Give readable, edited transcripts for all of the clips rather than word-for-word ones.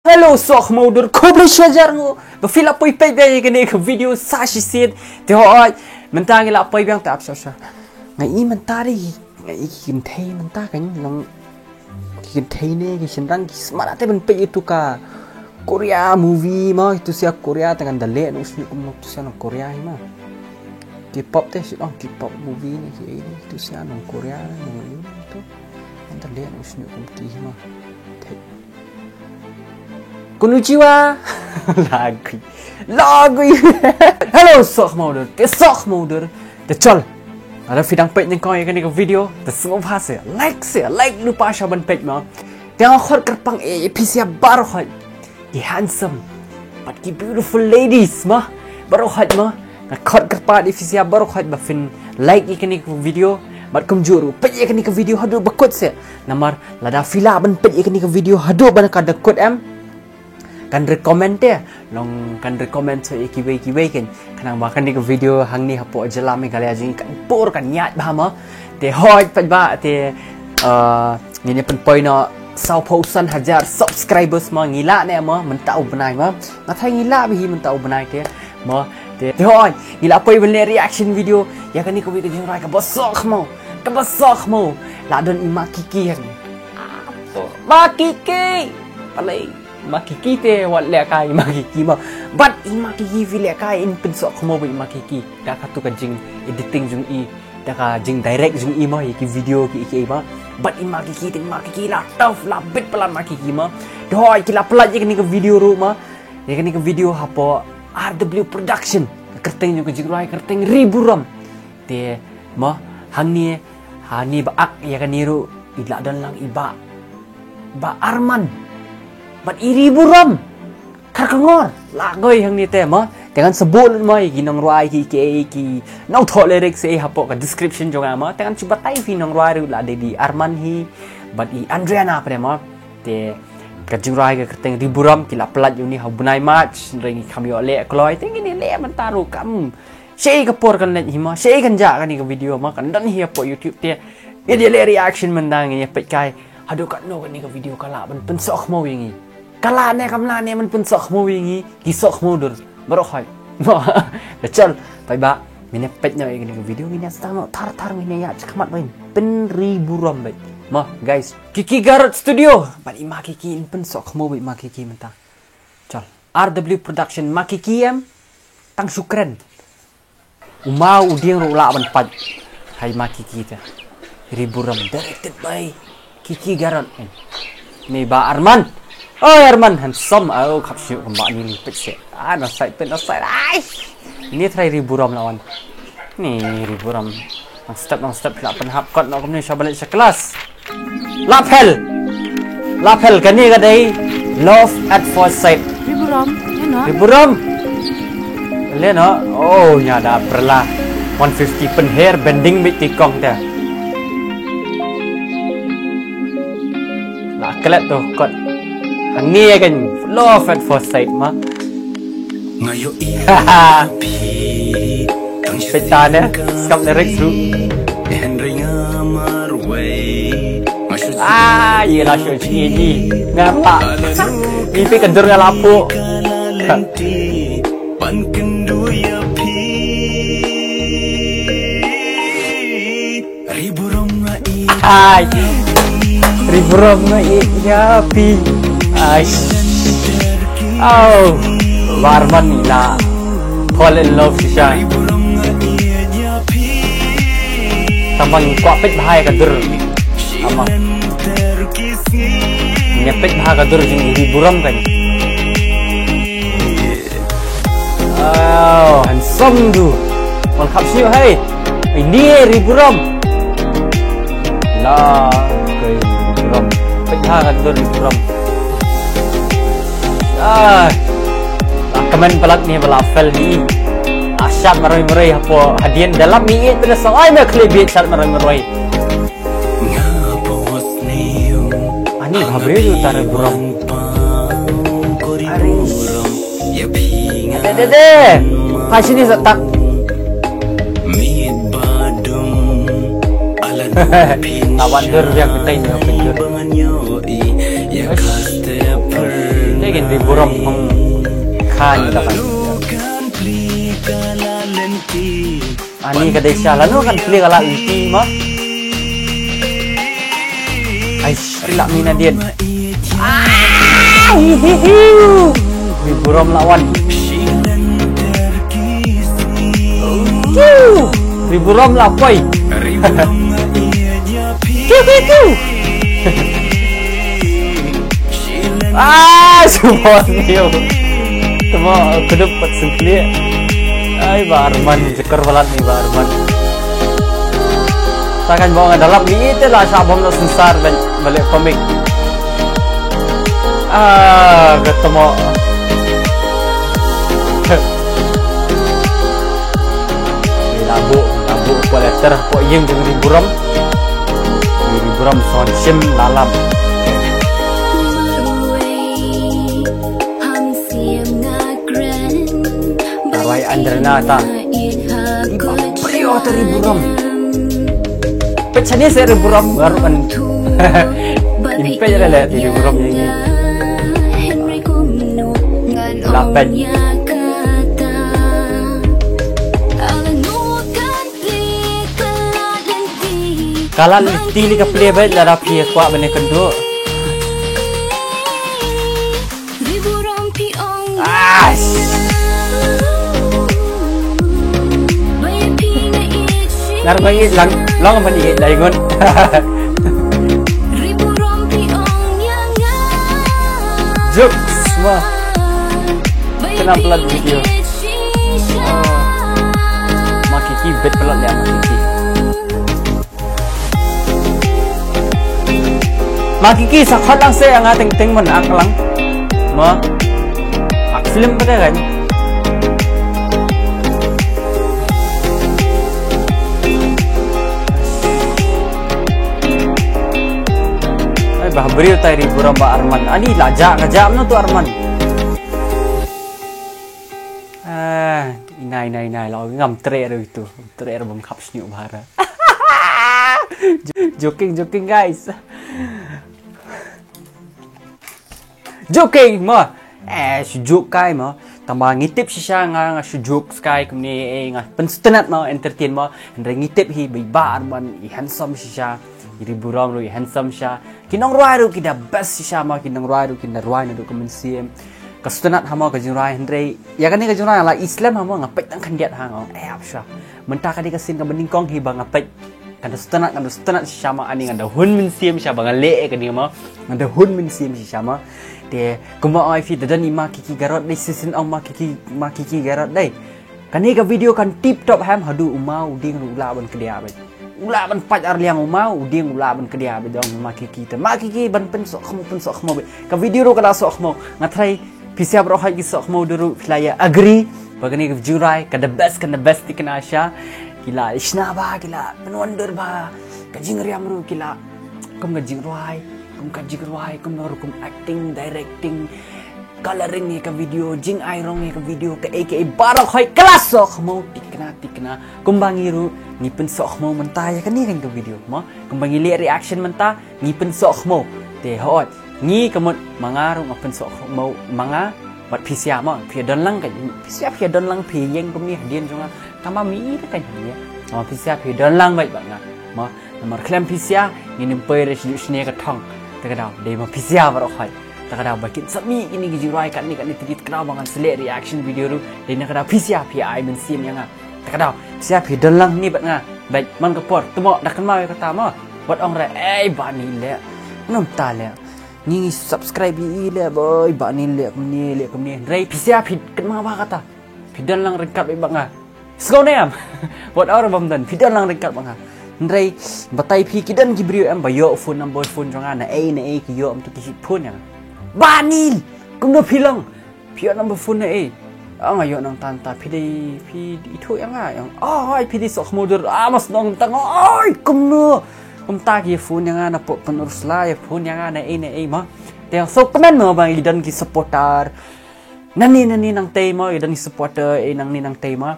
Hello, sok moeder, koble shajar ngo. Befila poi pek dai kene ke video sashi sit. Te hoi, mentang la poi biang tap sha. Ngai I mentari, ngai kim thei menta kan long kim thei ne ke shinran ki smara te ben pe itu ka Korea movie ma itu sia Korea dengan dale no sni kum tu sia no Korea ma. K-pop te sih K-pop movie ni itu sia no Korea no itu. Dale no sni kum ti ma. Konnichiwa. Lagu. Hello sok moder. The chol. Ada video page yang kau yang ni video. The semua bahasa. Like lupa syaban page ma. Tengok khot kerpang episode baru khot. Ki handsome, but ki beautiful ladies ma. Baru khot ma. Khot kerpang episode baru khot ba fin like ikan ni video. Mat kumjuru. Page ikan ni video hadu bakut se. Namar lada fila ban page ikan ni video hadu ban kada kod kan recommend dia long kan recommend so ikiwe kan kanang bahkan ni video hang ni hapo jelam ni kali ajing kan pur kan nyat bahama te hoi pat ba te ni pen point no 20,000 subscribers ma ngila ne ma mentau benai ma ngathai ngila bi mentau benai te ma te hoi ngila poi ben reaction video ya kan ni ko video jing rai ka bosok mo la don makiki kan makiki palai makiki te wat le kai makiki ma but makiki vi le kai in pensok mo bi makiki da ka tu ka jing editing jung I da ka jing direct jung I ma ki video ki ma but makiki te makiki la tough la bit pelan makiki ma doi ki la pelan je ni ke video ru ma ye ni ke video hapo RW production kerteng jung ke jing rai kerteng ribu ram te ma hang ni hani ba ak ye kan ni ru ila dan lang iba ba Arman But iribu ram karkangor lagoy hang ni te ma tengan sebut ma ginang ruai ki nau tho lyric se hapo ka description jonga ma tengan cuba tai fi nang ruai la de Arman hi but I Andriana pre ma te ka jing ruai ka teng ribu ram kila pelat uni ha bunai match ring kami ole kloi teng ni le man taru kam sei ka por kan le hi ma sei kan ja kan ni ka video ma kan dan hi hapo YouTube te dia le reaction mendang ni pet kai hadu kat no kan ni ka video kala ban pensok mau wingi kala ne kamla ne man pensok mo wingi ki sok mo dur baro khai da chal pai ba mine pet no ini video ini astama tar ini ya chakmat bain pen ribu ram bai ma guys Kiki Garot Studio bali makiki in pensok mo bai makiki menta chal RW production makiki em tang sukren umau udiang rola ban pat hai makiki ta ribu ram directed by Kiki Garot ni ba Arman. Oh Arman handsome oh khap siu kembak ni lipet se no side ai ini try ribu ram lawan ni ribu ram step la penhap kot no komni syabalik sekelas lapel kan ni kadai love at first sight ribu ram le no oh nya da perla 150 pen hair bending mit tikong ta la kelet tu kot Ang niya kan love at first sight ma. Petana skap lyrics ru. Yelah show ini ngapa? Mimpi kendur ngalapu. Hai. Ribu ram ya pi. Oh, Arman nila fall in love siya. Tamang kuapit bahaya kadur, ama. Nyepit bahaya kadur jeng ribu ram kan. Oh, handsome tu. Mangkap siu hey. Ini ribu ram. Lah, ribu ram. Pit bahaya kadur ribu ram. Komen pelat ni balafel ni asyat maroi hapo hadian dalam ni itu dah sangai nak klibit asyat maroi ani habre tu tar buram dede kasih ni tak lawan dur yang kita ini Lagi di buram pang kan dakan. Ani kadai sialan no kan pli kala lenti ma. Aish, ilak mina dia. Di buram lawan. Di buram lapoi. Semua ni, semua kedap pat sengkli. Ay, Barman, jekar balat ni Barman. Takkan bawa ngadalap ni itu lah sabam lo sensar balik komik. Ketemu. Labu kolektor, pok yang jangan diburam son sim lalam. Wai Andrena ta. Beliau teri buram. Pecahnya saya buram baru kan. Impe je lah teri buram yang ini. Lapan. Kalau tili ke play baik dah rapi kuat benar kedua. Nar bagi long apa ni dari gon. Juk semua. Kenapa pelat video? Makiki bet pelat dia makiki. Makiki sakhat lang saya ang ating tingman ak lang. Ma. Ak film pa kan? Beriu tadi buram Mbak Arman. Ani lajak ngajak no tu Arman. Inai lau ngam tre itu. Tre bom kap sniu bahara. Joking guys. Joking ma. Sujuk kai ma. Tambah ngitip sisa nga sujuk sky kumni nga penstenat ma entertain ma. Ndre ngitip hi ba Arman i handsome sisa. Iri buram ru i handsome sha. Kinong ruai ru kita best sisa ma kinong ruai ru kita ruai na ru kemensiam. Kastenat hama ka jinrai Ndre. Ya kan ni ka jinrai la Islam hama ngapet tang kandiat hang. Apsha. Mentah ka di kasin ka beningkong hi ba ngapet. Kan stenat sisa ma ani ngada hun mensiam sha ba ngale ka ni ma. Ngada hun mensiam sisa ma. Te kuma ai fi dadan ima kiki garot dai season ma kiki garot dai. Kan ni ka video kan tip top ham hadu umau ding ru la ban kedia ba. Ula ban pacar liang umau ding ula ban kedia ba dong makiki ban pensok khmo ka video ro kala sok khmo ngatrai pisia bro hai ki sok khmo duru filaya agree bagani ke jurai ka the best tikna asha kila isna ba kila penwonder ba ka jingriam ru kila kum ka jingrai kum kum acting directing coloring ni ka video jing airong ni ka video ka aka barok hoi kelas sok mau tikna kumbangi ru ni pen sok mau mentah ya kan ni kan ka video ma kumbangi lihat reaction mentah ni pen sok mau te hot ni kemot mangaru ngapen sok mau manga bat pisia ma pia don lang ka pia don lang pia yang kum ni dian jonga tama mi kan ni ma pisia pia don lang baik bang ma nomor klaim pisia ni nempai resolution ka thong ta ka daw de ma pisia barok hoi takada bakin sami ini gijurai kan ni tidit kena bangan select reaction video ru dan nakada pisia ai mensim yang takada sia pi dalang ni bat nga baik man ka por temo dak mau kata ma bat ong re bani le nom ta le ni subscribe le boy bani le kumni re pisia pi kena ba kata pi dalang rekat ba nga sko nem bat orang bam dan pi dalang rekat ba nga re batai pi kidan gibriu am bayo phone number phone jonga na ki yo am ki phone yang Banil, kung pilang, pion number phone na ang ayo ng tanta, pidi itu yang ay pidi sok moder, mas nong tang, ay kung tagi phone yang na po penurus lah, phone yang na ma, tayang sok teman mo bang idan ki supporter, nani nang tema idan ki supporter nang tema,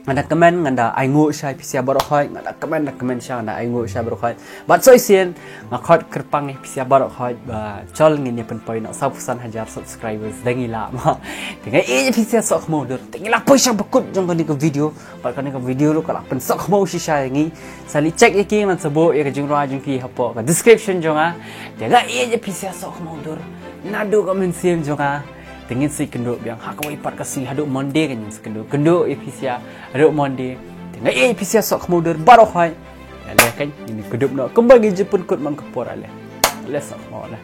ngada komen ngada ai ngo shay pisia barok hoy ngada komen sya ngada ai ngo shay barok hoy bat soi sien ngakot kerpang pisia barok hoy ba chol ngin pen point nak 1,000 subscribers dengila ma dengan pisia sok mo dur tengila poi sya bekut jong kan ke video bat kan ke video lu kala pen sok mo si shay ngi sali check iki nan sebo ya jing ra jing ki hapo ka description jong tega pisia sok mo dur nado komen siem jong Tengin si kenduk biang hak kau ipat kasih haduk monde kan yang kenduk episia haduk monde tengah episia sok kemudian baru hai ya kan ini keduk nak kembali Jepun kot man kepor ale sok mau lah